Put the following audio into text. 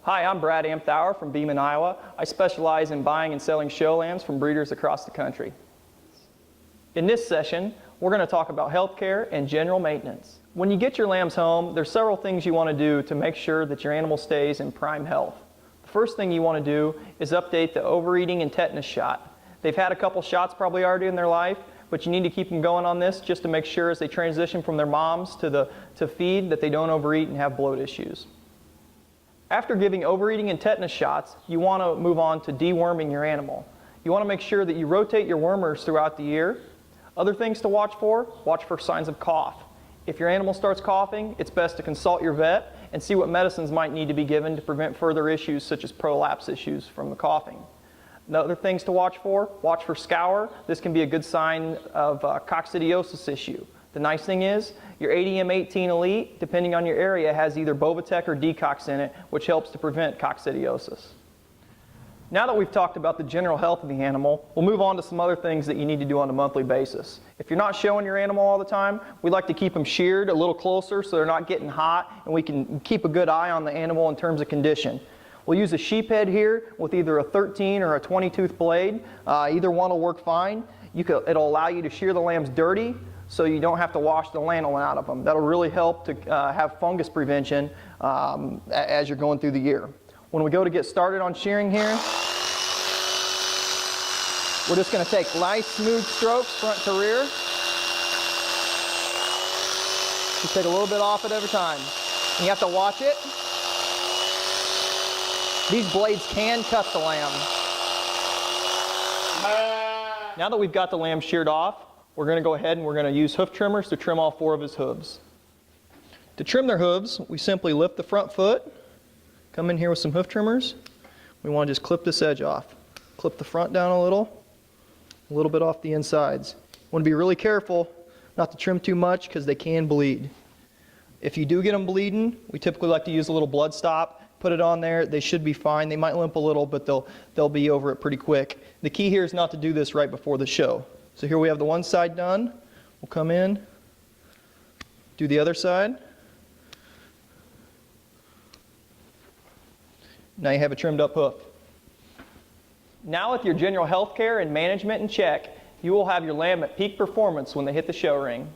Hi, I'm Brad Amthauer from Beeman, Iowa. I specialize in buying and selling show lambs from breeders across the country. In this session, we're going to talk about healthcare and general maintenance. When you get your lambs home, there's several things you want to do to make sure that your animal stays in prime health. The first thing you want to do is update the overeating and tetanus shot. They've had a couple shots probably already in their life, but you need to keep them going on this just to make sure as they transition from their moms to feed that they don't overeat and have bloat issues. After giving overeating and tetanus shots, you want to move on to deworming your animal. You want to make sure that you rotate your wormers throughout the year. Other things to watch for signs of cough. If your animal starts coughing, it's best to consult your vet and see what medicines might need to be given to prevent further issues such as prolapse issues from the coughing. The other things to watch for scour. This can be a good sign of coccidiosis issue. The nice thing is, your ADM 18 Elite, depending on your area, has either Bovatec or Decox in it, which helps to prevent coccidiosis. Now that we've talked about the general health of the animal, we'll move on to some other things that you need to do on a monthly basis. If you're not showing your animal all the time, we like to keep them sheared a little closer so they're not getting hot, and we can keep a good eye on the animal in terms of condition. We'll use a sheep head here with either a 13 or a 20 tooth blade. Either one will work fine. It'll allow you to shear the lambs dirty, so you don't have to wash the lanolin out of them. That'll really help to have fungus prevention as you're going through the year. When we go to get started on shearing here, we're just going to take nice smooth strokes front to rear. Just take a little bit off at every time. And you have to watch it. These blades can cut the lamb. Now that we've got the lamb sheared off, we're going to go ahead and we're going to use hoof trimmers to trim all 4 of his hooves. To trim their hooves, we simply lift the front foot, come in here with some hoof trimmers. We want to just clip this edge off. Clip the front down a little bit off the insides. Want to be really careful not to trim too much because they can bleed. If you do get them bleeding, we typically like to use a little blood stop. Put it on there, they should be fine. They might limp a little, but they'll be over it pretty quick. The key here is not to do this right before the show. So here we have the one side done. We'll come in, do the other side. Now you have a trimmed up hoof. Now with your general health care and management in check, you will have your lamb at peak performance when they hit the show ring.